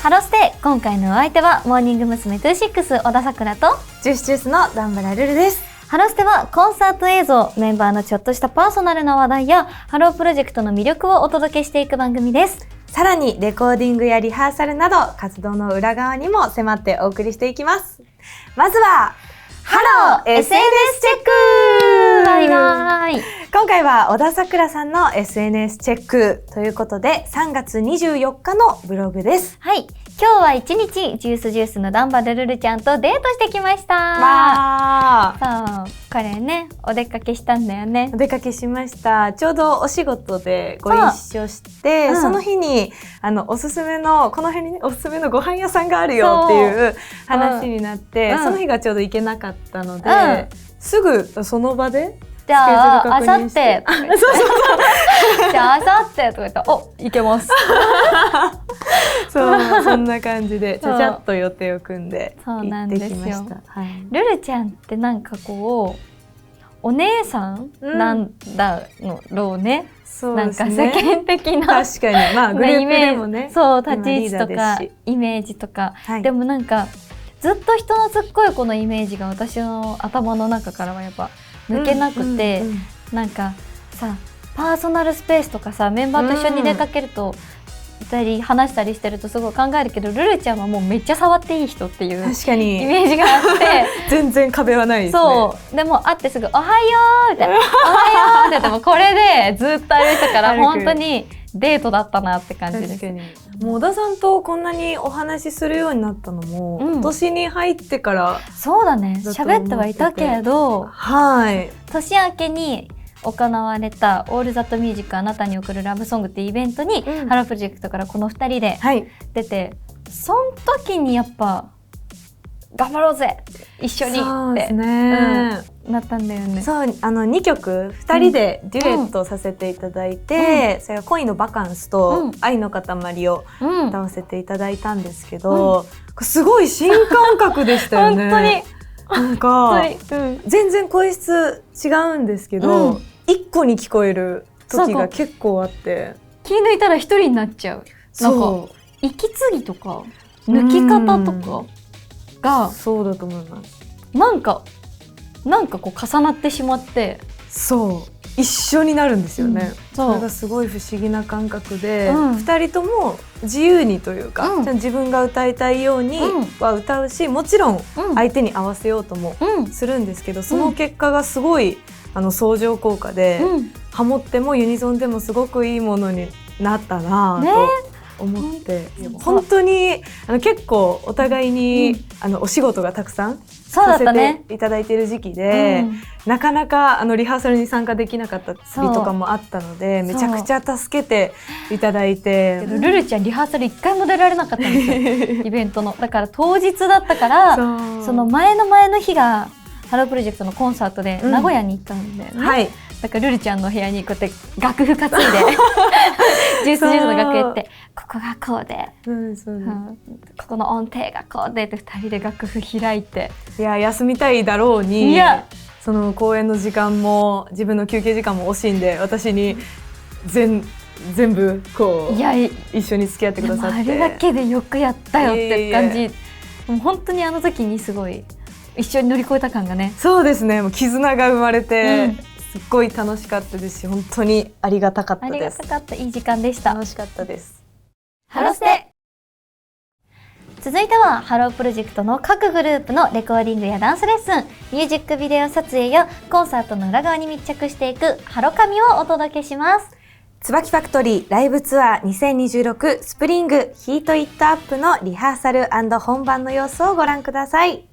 ハロステ、今回のお相手はモーニング娘。26小田さくらとジュースジュースの段原ルルです。ハロステはコンサート映像、メンバーのちょっとしたパーソナルな話題やハロープロジェクトの魅力をお届けしていく番組です。さらにレコーディングやリハーサルなど活動の裏側にも迫ってお送りしていきます。まずはハロー SNS チェック。バイバイ。今回は小田さくらさんの SNS チェックということで3月24日のブログです。はい、今日は一日ジュースのダンバルルルちゃんとデートしてきました。わそう、これね、お出かけしたんだよね。お出かけしました。ちょうどお仕事でご一緒して、その日におすすめのこの辺にねおすすめのご飯屋さんがあるよっていう話になって、その日がちょうど行けなかったので、すぐその場でじゃあ、あさって。じゃあ、あさってとか言ったら、お、行けます。そう、そんな感じで、ちゃちゃっと予定を組んで行ってきました。ルルちゃんってなんかこう、お姉さんなんだろうね。なんか世間的な。確かに、まあ、グループでもね。そう、立ち位置とか、イメージとか。でもなんか、ずっと人のつっこい子のイメージが私の頭の中からはやっぱ、抜けなくて、なんかさパーソナルスペースとかさメンバーと一緒に出かけるといたり話したりしてるとすごい考えるけど、ルルちゃんはもうめっちゃ触っていい人っていう確かにイメージがあって全然壁はないですね。そうでも会ってすぐ「おはよう」みたいな「おはよう」って言ってもこれでずっと歩いてたから本当にデートだったなって感じです。確かにもう小田さんとこんなにお話しするようになったのも、今年に入ってからそうだね、喋ってはいたけれど、年明けに行われたオールザットミュージックあなたに送るラブソングっていうイベントに、ハロープロジェクトからこの2人で出て、その時にやっぱ頑張ろうぜ一緒にってなったんだよね。そう、2曲2人でデュエットさせていただいて、それは恋のバカンスと愛の塊を歌わせていただいたんですけど、すごい新感覚でしたよね。本当になんか全然声質違うんですけど、一個に聞こえる時が結構あって、気抜いたら一人になっちゃう。なんか息継ぎとか抜き方とかがそうだと思います。なんかこう重なってしまって、そう一緒になるんですよね。それがすごい不思議な感覚で、2人とも自由にというか、自分が歌いたいようには歌うし、もちろん相手に合わせようともするんですけど、その結果がすごい相乗効果で、ハモってもユニゾンでもすごくいいものになったなと思って、本当に結構お互いにお仕事がたくさんさせていただいている時期で、なかなかリハーサルに参加できなかったりとかもあったので、めちゃくちゃ助けていただいて。ルルちゃんリハーサル1回も出られなかったんですよイベントの。だから当日だったから、その前の日がハロープロジェクトのコンサートで名古屋に行ったんだよね。だからルルちゃんの部屋にこうやって楽譜担いでジュースの楽屋ってここがこうで、ここの音程がこうでって2人で楽譜開いて、いや休みたいだろうに、その公演の時間も自分の休憩時間も惜しんで私に全部こう一緒に付き合ってくださって、あれだけでよくやったよって感じ。もう本当にあの時にすごい一緒に乗り越えた感がね。そうですね、もう絆が生まれて、すっごい楽しかったですし、本当にありがたかったです。ありがたかった、いい時間でした。楽しかったです。ハロステ。続いてはハロープロジェクトの各グループのレコーディングやダンスレッスン、ミュージックビデオ撮影やコンサートの裏側に密着していくハロカミをお届けします。椿ファクトリーライブツアー2026スプリングヒートイットアップのリハーサル&本番の様子をご覧ください。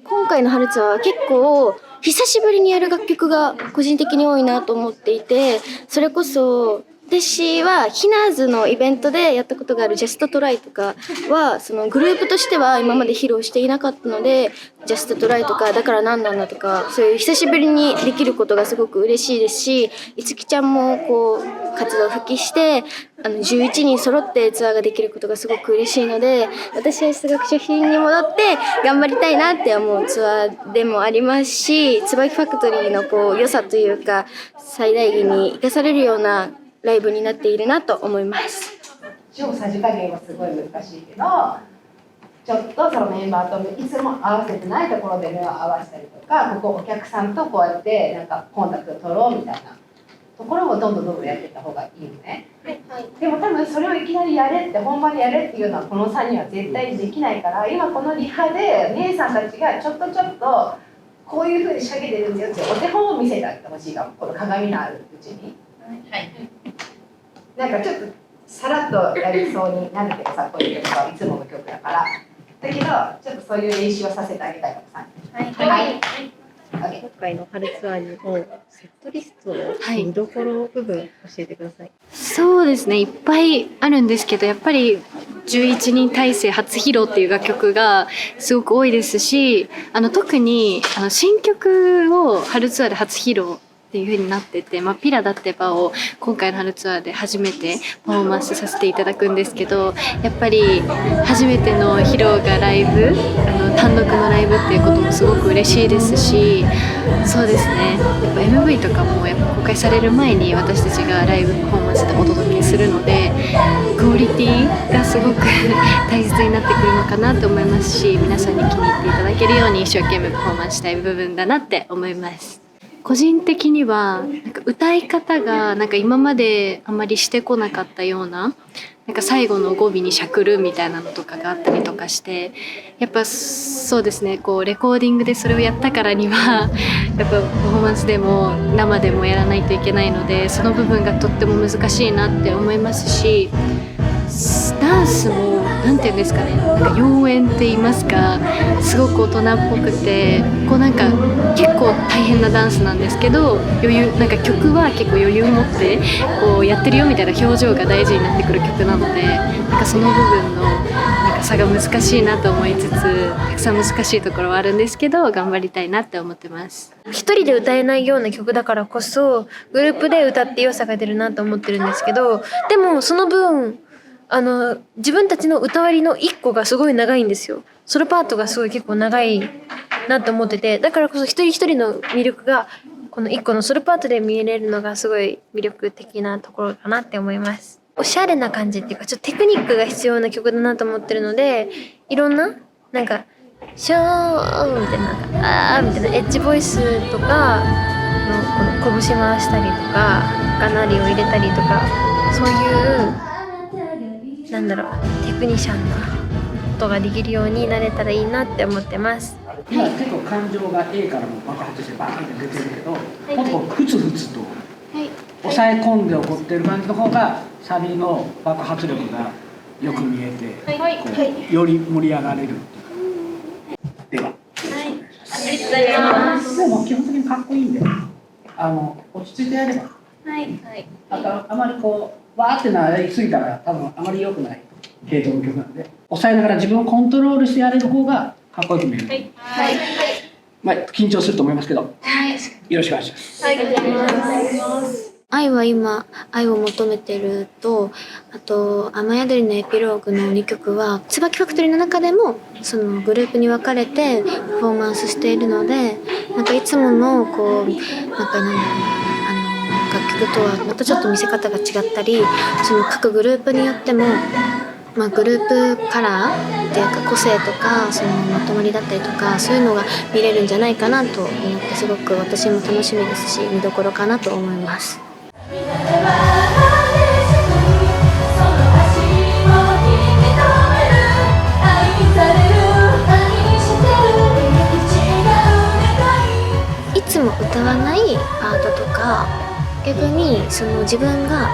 今回の春ツアーは結構久しぶりにやる楽曲が個人的に多いなと思っていて、それこそ私はヒナーズのイベントでやったことがあるジャストトライとかはそのグループとしては今まで披露していなかったので、ジャストトライとかだから何なんだとか、そういう久しぶりにできることがすごく嬉しいですし、いつきちゃんもこう活動復帰して11人揃ってツアーができることがすごく嬉しいので、私は出学初品に戻って頑張りたいなって思うツアーでもありますし、椿ファクトリーのこう良さというか最大限に生かされるようなライブになっているなと思います。さじ加減はすごい難しいけど、ちょっとそのメンバーといつも合わせてないところで目を合わせたりとか、ここお客さんとこうやってなんかコンタクトを取ろうみたいなところをどんどんやっていった方がいいよね。でも多分それをいきなりやれって本番でやれっていうのはこの3人は絶対できないから、今このリハで姉さんたちがちょっとこういうふうに仕掛けてるんだよってお手本を見せてあげてほしいかも、この鏡のあるうちに。はい、なんかちょっとさらっとやりそうになるけどさ、こういう曲はいつもの曲だから。だけどちょっとそういう練習をさせてあげたいからさ。はい。今回の春ツアーにもセットリストの見どころ部分教えてください。そうですね、いっぱいあるんですけど、やっぱり11人体制初披露っていう楽曲がすごく多いですし、特に新曲を春ツアーで初披露っていう風になってて、ピラダってバを今回の春ツアーで初めてパフォーマンスさせていただくんですけど、やっぱり初めての披露がライブ、単独のライブっていうこともすごく嬉しいですし、そうですね、やっぱ MV とかもやっぱ公開される前に私たちがライブパフォーマンスでお届けするので、クオリティがすごく大切になってくるのかなと思いますし、皆さんに気に入っていただけるように一生懸命パフォーマンスしたい部分だなって思います。個人的にはなんか歌い方がなんか今まであまりしてこなかったような、なんか最後の語尾にしゃくるみたいなのとかがあったりとかして、やっぱそうですね、こうレコーディングでそれをやったからにはやっぱパフォーマンスでも生でもやらないといけないので、その部分がとっても難しいなって思いますし、ダンスもなんていうんですかね、なんか妖艶って言いますか、すごく大人っぽくて、こうなんか結構大変なダンスなんですけど、なんか曲は結構余裕を持ってこうやってるよみたいな表情が大事になってくる曲なので、なんかその部分のなんか差が難しいなと思いつつ、たくさん難しいところはあるんですけど、頑張りたいなって思ってます。一人で歌えないような曲だからこそグループで歌って良さが出るなと思ってるんですけど、でもその分自分たちの歌割りの1個がすごい長いんですよ。ソロパートがすごい結構長いなと思ってて、だからこそ一人一人の魅力がこの1個のソロパートで見れるのがすごい魅力的なところかなって思います。おしゃれな感じっていうか、ちょっとテクニックが必要な曲だなと思ってるので、いろんななんかショーみたいな、みたいなエッジボイスとかのこの拳回したりとかがなりを入れたりとか、そういうなんだろう、テクニシャンなことができるようになれたらいいなって思ってます。今結構感情が A からも爆発してバーンって出てるけど、もっとこうふつふつと抑え込んで起こってる感じの方がサビの爆発力がよく見えて、より盛り上がれるっていう。では、ありがとうございます。でも基本的にかっこいいんで、落ち着いてやれば。あまりこうわーってなりすぎたら多分あまり良くない系統の曲なんで、抑えながら自分をコントロールしてやれる方がかっこよく見える。緊張すると思いますけど、よろしくお願いします。愛は今愛を求めてると、あと雨宿りのエピローグの2曲は椿ファクトリーの中でもそのグループに分かれてパフォーマンスしているので、なんかいつものこう楽曲とはまたちょっと見せ方が違ったり、その各グループによっても、グループカラーっていうか個性とかそのまとまりだったりとか、そういうのが見れるんじゃないかなと思って、すごく私も楽しみですし見どころかなと思います。いつも歌わないパートとか、逆にその自分が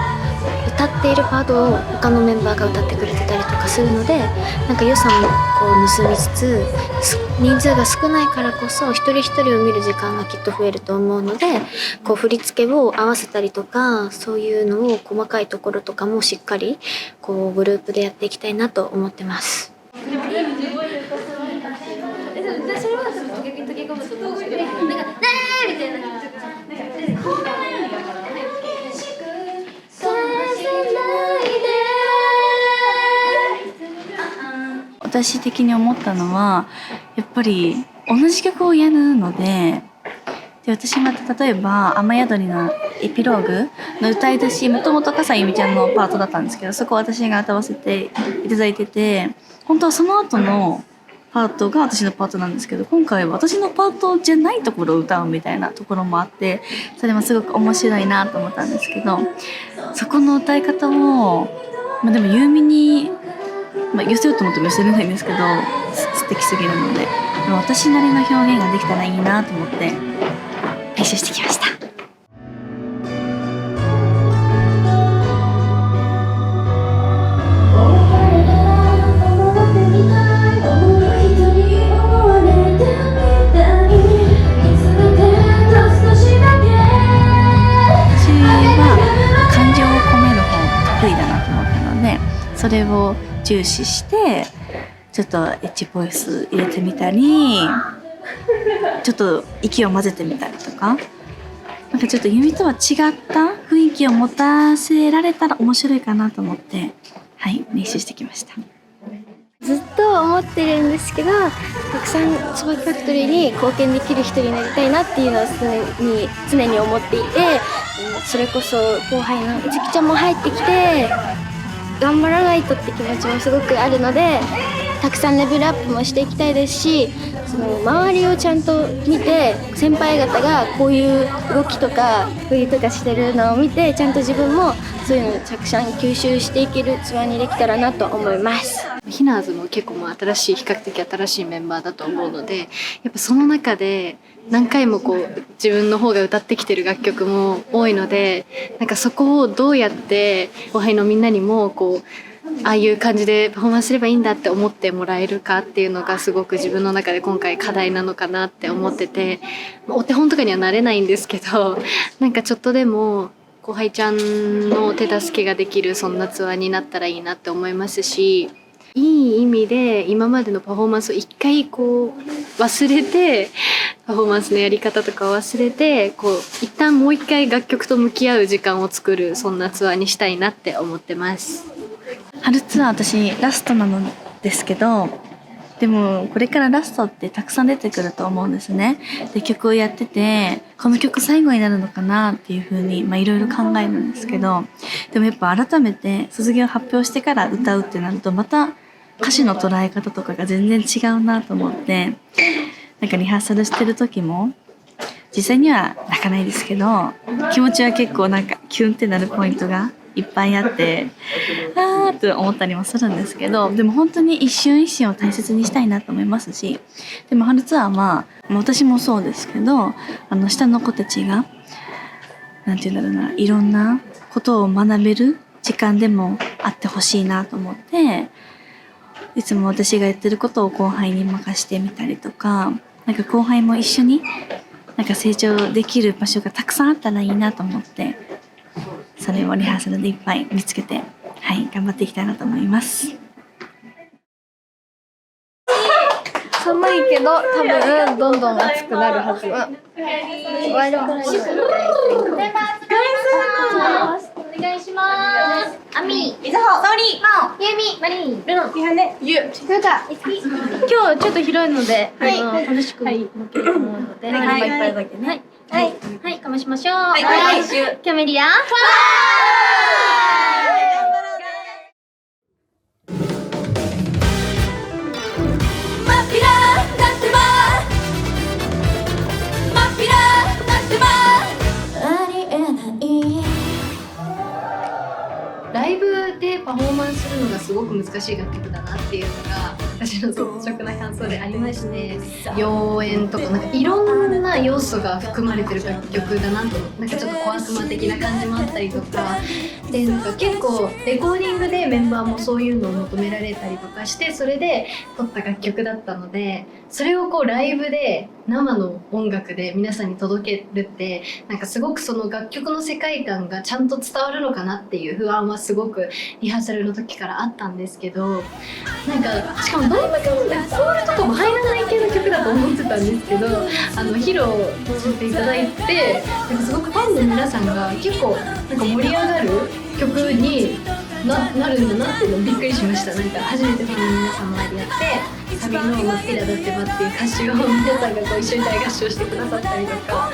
歌っているパートを他のメンバーが歌ってくれてたりとかするので、なんか良さもこう盗みつつ、人数が少ないからこそ一人一人を見る時間がきっと増えると思うので、こう振り付けを合わせたりとか、そういうのを細かいところとかもしっかりこうグループでやっていきたいなと思ってます。私的に思ったのはやっぱり同じ曲をやるので、私また例えば雨宿りのエピローグの歌い出し、もともと笠井由美ちゃんのパートだったんですけど、そこを私が歌わせていただいてて、本当はその後のパートが私のパートなんですけど、今回は私のパートじゃないところを歌うみたいなところもあって、それもすごく面白いなと思ったんですけど、そこの歌い方を、でもユーミに寄せようと思っても寄せれないんですけど、素敵すぎるので、でも私なりの表現ができたらいいなと思って練習してきました。それを重視してちょっとエッジボイス入れてみたり、ちょっと息を混ぜてみたりとか、なんかちょっと弓とは違った雰囲気を持たせられたら面白いかなと思って、練習してきました。ずっと思ってるんですけど、たくさん椿ファクトリーに貢献できる人になりたいなっていうのを常に思っていて、それこそ後輩のいつきちゃんも入ってきて頑張らないとって気持ちもすごくあるので、たくさんレベルアップもしていきたいですし、その周りをちゃんと見て、先輩方がこういう動きとかこういうとかしてるのを見て、ちゃんと自分もそういうのをたくさん吸収していけるツアーにできたらなと思います。ヒナーズも結構比較的新しいメンバーだと思うので、やっぱその中で何回もこう自分の方が歌ってきてる楽曲も多いので、なんかそこをどうやって後輩のみんなにもこうああいう感じでパフォーマンスすればいいんだって思ってもらえるかっていうのがすごく自分の中で今回課題なのかなって思ってて、お手本とかにはなれないんですけど、なんかちょっとでも後輩ちゃんの手助けができるそんなツアーになったらいいなって思いますし、いい意味で今までのパフォーマンスを一回こう忘れて、パフォーマンスのやり方とかを忘れて、こう一旦もう一回楽曲と向き合う時間を作る、そんなツアーにしたいなって思ってます。春ツアー私ラストなのですけど、でもこれからラストってたくさん出てくると思うんですね。で曲をやってて、この曲最後になるのかなっていう風にいろいろ考えるんですけど、でもやっぱ改めて卒業発表してから歌うってなると、また歌詞の捉え方とかが全然違うなと思って、なんかリハーサルしてる時も実際には泣かないですけど、気持ちは結構なんかキュンってなるポイントがいっぱいあって、あーって思ったりもするんですけど、でも本当に一瞬一瞬を大切にしたいなと思いますし、でも春ツアーは私もそうですけど、下の子たちがなんていうんだろうな、いろんなことを学べる時間でもあってほしいなと思って、いつも私がやってることを後輩に任してみたりとか、なんか後輩も一緒になんか成長できる場所がたくさんあったらいいなと思って、それをリハーサルでいっぱい見つけて、頑張っていきたいなと思います。寒いけど多分どんどん暑くなるはず。お願いします。アミ、みずほ、サオリ、マオ、ユミ、マリン、ルノ、ピハネ、ユ、トヨタ。今日ちょっと広いので、楽しくできると思うので、仲間いっぱいだけね。はい、かましましょう。はい、キャメリア、ファライブでパフォーマンスするのがすごく難しい楽曲だなっていうのが私の率直な感想でありまして、妖艶とかなんかいろんな要素が含まれてる楽曲だなと、なんかちょっと小悪魔的な感じもあったりとかで、なんか結構レコーディングでメンバーもそういうのを求められたりとかして、それで撮った楽曲だったので、それをこうライブで生の音楽で皆さんに届けるって、なんかすごくその楽曲の世界観がちゃんと伝わるのかなっていう不安はすごくリハーサルの時からあったんですけど、なんかしかもだいぶコールとかも入らない系の曲だと思ってたんですけど、披露していただいて、なんかすごくファンの皆さんが結構なんか盛り上がる曲になるんだなっていうのびっくりしました。なんか初めてファンの皆さんの前でやってサビの「真っ平だってば」っていう歌詞を皆さんがこう一緒に大合唱してくださったりとか、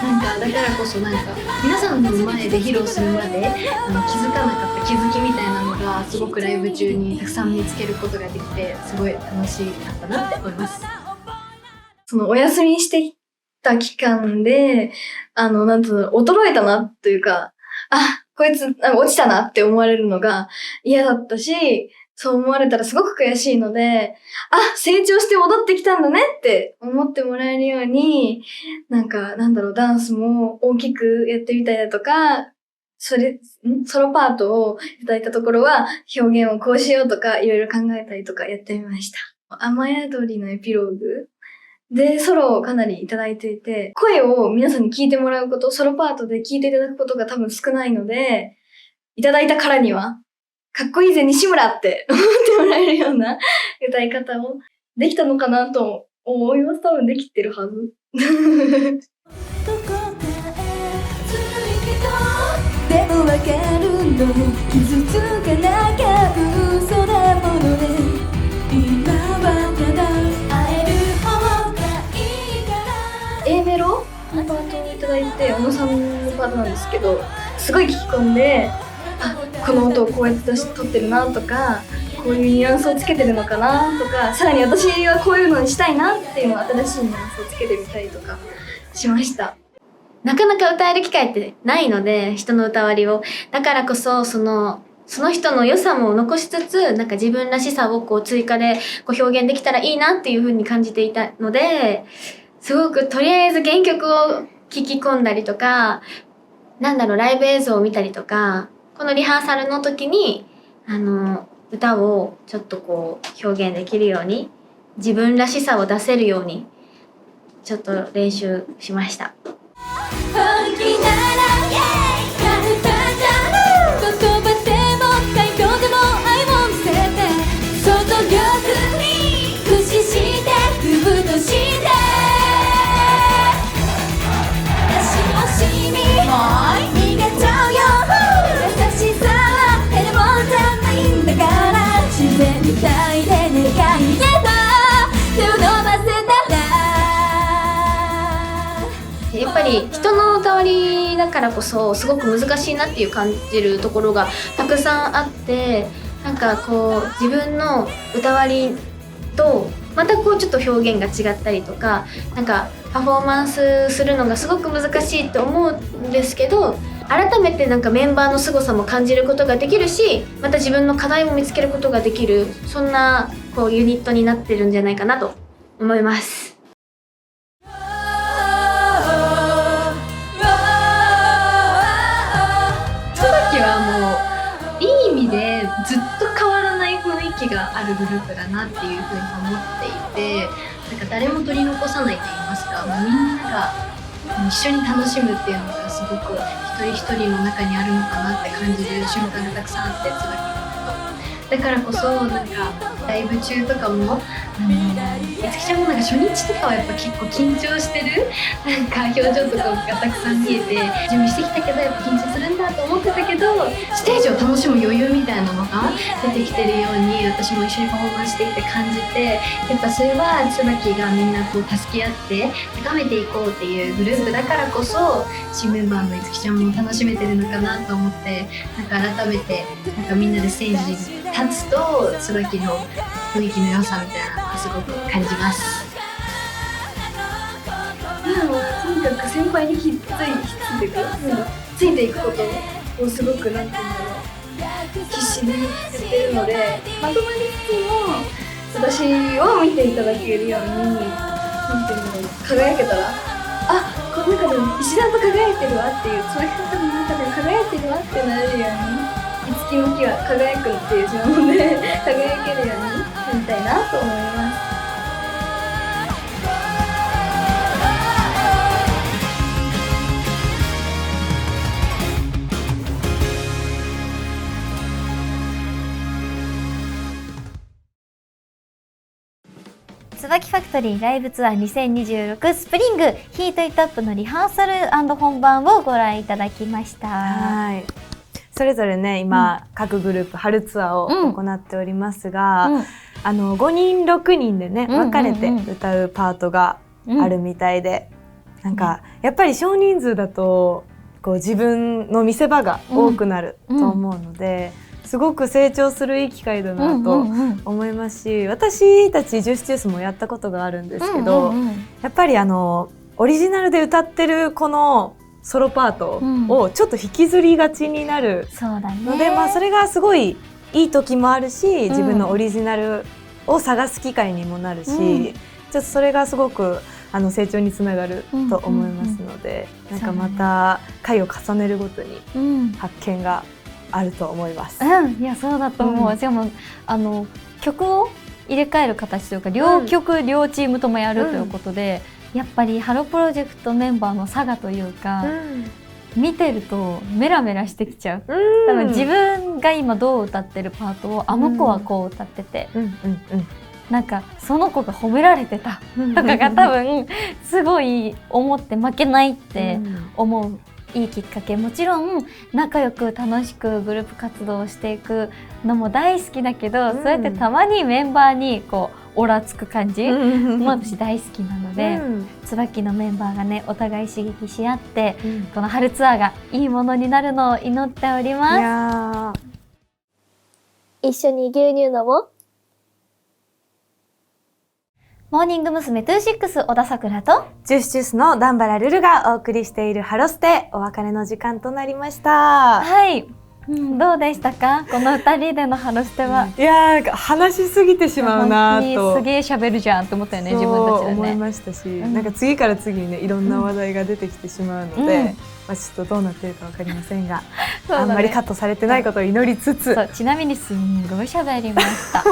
なんかだからこそなんか皆さんの前で披露するまで気づかなかった気づきみたいなのがすごくライブ中にたくさん見つけることができて、すごい楽しかったなって思います。そのお休みしていた期間でなんと衰えたなというか、こいつ落ちたなって思われるのが嫌だったし、そう思われたらすごく悔しいので、成長して戻ってきたんだねって思ってもらえるように、ダンスも大きくやってみたりだとか、ソロパートをいただいたところは表現をこうしようとかいろいろ考えたりとかやってみました。雨宿りのエピローグでソロをかなりいただいていて、声を皆さんに聞いてもらうこと、ソロパートで聞いていただくことが多分少ないので、いただいたからには、かっこいいぜ西村って思ってもらえるような歌い方をできたのかなと思います。多分できてるはず。でもわかるの、傷つかなきゃ嘘だものね。今はただ会える方がいいから。A メロのパートをいただいて、小野さんのパートなんですけど、すごい聞き込んで、この音をこうやって撮ってるなとか、こういうニュアンスをつけてるのかなとか、さらに私はこういうのにしたいなっていうのを新しいニュアンスをつけてみたりとかしました。なかなか歌える機会ってないので、人の歌割りを。だからこそその人の良さも残しつつ、なんか自分らしさをこう追加でこう表現できたらいいなっていう風に感じていたので、すごくとりあえず原曲を聴き込んだりとか、ライブ映像を見たりとか、このリハーサルの時に歌をちょっとこう表現できるように、自分らしさを出せるようにちょっと練習しました。本気なら簡単だろう、言葉でも態度でも愛を見せて、外力に駆使して踏むとして足惜しみ逃げちゃうよ、優しさは手でもじゃないんだから、自然みたいで願いれば手を伸ばせたら。やっぱり人の歌割りだからこそすごく難しいなっていう感じるところがたくさんあって、なんかこう自分の歌割りとまたこうちょっと表現が違ったりとか、なんかパフォーマンスするのがすごく難しいと思うんですけど、改めてなんかメンバーの凄さも感じることができるし、また自分の課題も見つけることができる、そんなこうユニットになってるんじゃないかなと思います。でずっと変わらない雰囲気があるグループだなっていうふうに思っていて、なんか誰も取り残さないと言いますか、もうみんなが一緒に楽しむっていうのがすごく一人一人の中にあるのかなって感じる瞬間がたくさんあって、だからこそなんかライブ中とかもいつきちゃんもなんか初日とかはやっぱ結構緊張してるなんか表情とかがたくさん見えて、準備してきたけどやっぱ緊張するんだと思ってたけど、ステージを楽しむ余裕みたいなのが出てきてるように私も一緒にパフォーマンスしていて感じて、やっぱそれは椿がみんなこう助け合って高めていこうっていうグループだからこそ、新メンバーのいつきちゃんも楽しめてるのかなと思って、なんか改めてなんかみんなでステージに立つと椿の雰囲気の良さみたいなのがすごく感じます。とにかく先輩にひっついていくことをすごくなんていうんだろう、必死にやってるので、まとまりつつも私を見ていただけるように、なんていうの、輝けたら、あ、この中でも石段と輝いてるわっていう、椿ファクトリーの中でも輝いてるわってなれるように、いつきもきは輝くっていう字なので輝けるようになりたいなと思います。椿ファクトリーライブツアー2026スプリングヒートイットアップのリハーサル&本番をご覧いただきました。はい。それぞれね、今、各グループ春ツアーを行っておりますが、5人6人でね、分かれて歌うパートがあるみたいで、なんかやっぱり少人数だとこう自分の見せ場が多くなると思うので、すごく成長するいい機会だなと思いますし、私たちジュースジュースもやったことがあるんですけど、やっぱりオリジナルで歌ってるこのソロパートをちょっと引きずりがちになるので、それがすごいいい時もあるし、自分のオリジナルを探す機会にもなるし、ちょっとそれがすごく成長につながると思いますので、なんかまた回を重ねるごとに発見があると思います。いや、そうだと思う。しかも曲を入れ替える形というか、両曲両チームともやるということで、やっぱりハロープロジェクトメンバーの差がというか、見てるとメラメラしてきちゃう。多分自分が今どう歌ってるパートをあの子はこう歌ってて、なんかその子が褒められてたとかが多分すごい思って負けないって思う。いいきっかけ。もちろん仲良く楽しくグループ活動をしていくのも大好きだけど、そうやってたまにメンバーにこうオラつく感じも私大好きなので、椿のメンバーがねお互い刺激し合って、この春ツアーがいいものになるのを祈っております。一緒に牛乳飲もう。モーニング娘。26小田さくらとジュースジュースの段原ルルがお送りしているハロステ、お別れの時間となりました。はい、どうでしたか、この2人でのハロステは。いやー、なんか話しすぎてしまうなと、すげえ喋るじゃんって思ったよね、自分たちでね。思いましたし、なんか次から次にね、いろんな話題が出てきてしまうので、ちょっとどうなっているかわかりませんが、あんまりカットされてないことを祈りつつ、ちなみにすんごい喋りました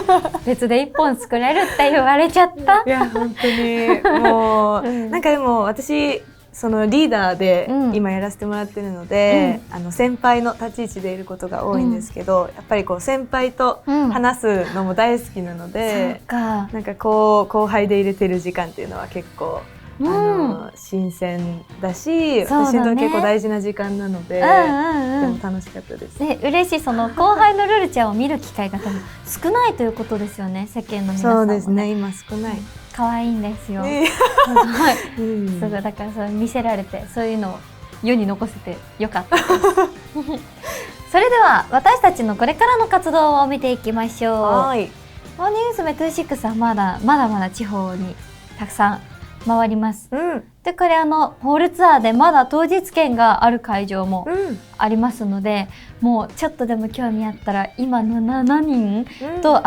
別で1本作れるって言われちゃった。いや本当にもう、なんかでも私そのリーダーで今やらせてもらってるので、先輩の立ち位置でいることが多いんですけど、やっぱりこう先輩と話すのも大好きなので、なんかこう後輩で入れてる時間っていうのは結構新鮮だし、私にとって結構大事な時間なので、でも楽しかったです。嬉しい。その後輩のルルちゃんを見る機会が多分少ないということですよね、世間の皆さんもね。そうですね、今少ない。可愛いんですよ。すごい、だからそれ見せられて、そういうのを世に残せてよかったですそれでは私たちのこれからの活動を見ていきましょう。モーニング娘。26はまだまだ地方にたくさん回ります。で、これホールツアーでまだ当日券がある会場もありますので、もうちょっとでも興味あったら今の7人と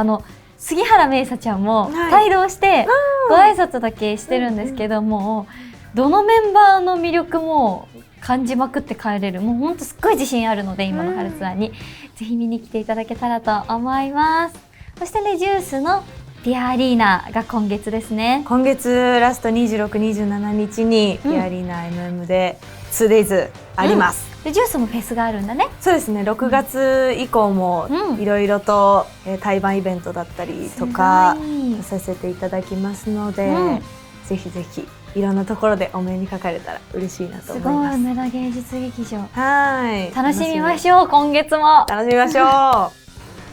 杉原芽衣ちゃんも帯同してご挨拶だけしてるんですけども、どのメンバーの魅力も感じまくって帰れる、もうほんとすっごい自信あるので、今の春ツアーにぜひ見に来ていただけたらと思います。そしてね、ジュースのピアアリーナが今月ですね。今月ラスト26、27日にピアアリーナ MM で 2days あります。でジュースもフェスがあるんだね。そうですね、6月以降もいろいろと対バンイベントだったりとかさせていただきますので、ぜひぜひいろんなところでお目にかかれたら嬉しいなと思います。すごい、梅田芸術劇場。はい、楽しみましょう。今月も楽しみましょう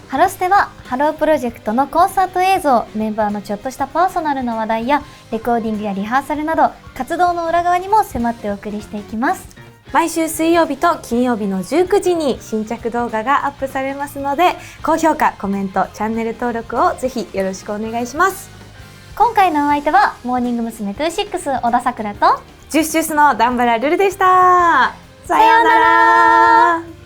ハロステはハロープロジェクトのコンサート映像、メンバーのちょっとしたパーソナルな話題やレコーディングやリハーサルなど活動の裏側にも迫ってお送りしていきます。毎週水曜日と金曜日の19時に新着動画がアップされますので、高評価、コメント、チャンネル登録をぜひよろしくお願いします。今回のお相手はモーニング娘。26小田さくらとジュースジュースの段原ルルでした。さようなら。